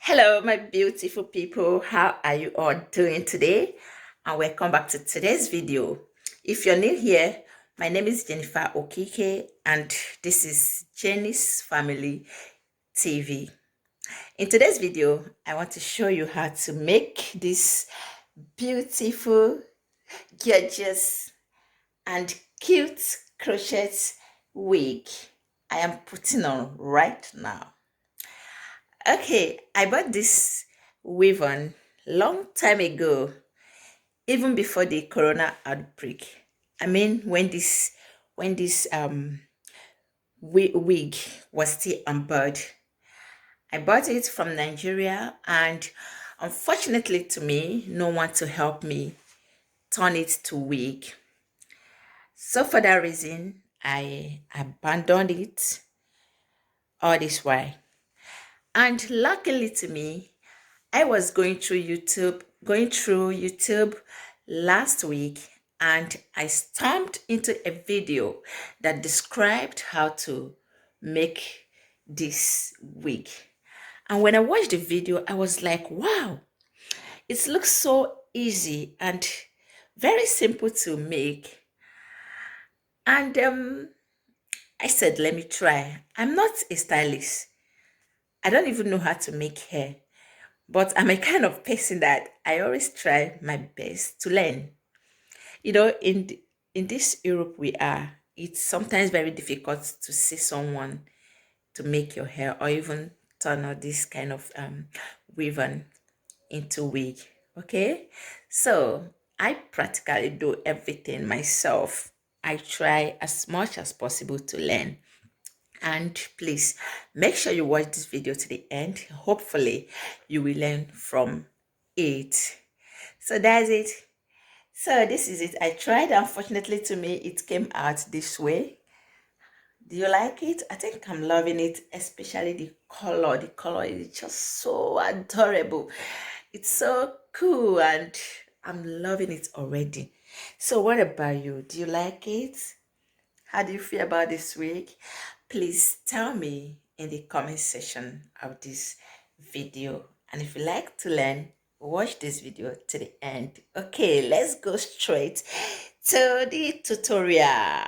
Hello, my beautiful people. How are you all doing today? And welcome back to today's video. If you're new here, my name is Jennifer Okike, and this is Jenny's Family TV. In today's video, I want to show you how to make this beautiful, gorgeous, and cute crochet wig I am putting on right now. Okay, I bought this weave on long time ago, even before the corona outbreak. I mean, when this wig was still on board. I bought it from Nigeria, and unfortunately to me, no one to help me turn it to wig. So for that reason, I abandoned it all this while. And luckily to me, I was going through YouTube last week, and I stumbled into a video that described how to make this wig. And when I watched the video, I was like, wow, it looks so easy and very simple to make. And I said, let me try. I'm not a stylist. I don't even know how to make hair. But I'm a kind of person that I always try my best to learn. You know, in this Europe we are, it's sometimes very difficult to see someone to make your hair or even turn out this kind of weave-on into wig. Okay, so I practically do everything myself. I try as much as possible to learn. And please make sure you watch this video to the end. Hopefully you will learn from it. So that's it. So this is it. I tried. Unfortunately to me, it came out this way. Do you like it? I think I'm loving it, especially the color. The color is just so adorable. It's so cool, and I'm loving it already. So what about you? Do you like it? How do you feel about this week? Please tell me in the comment section of this video. And if you like to learn, watch this video to the end. Okay, let's go straight to the tutorial.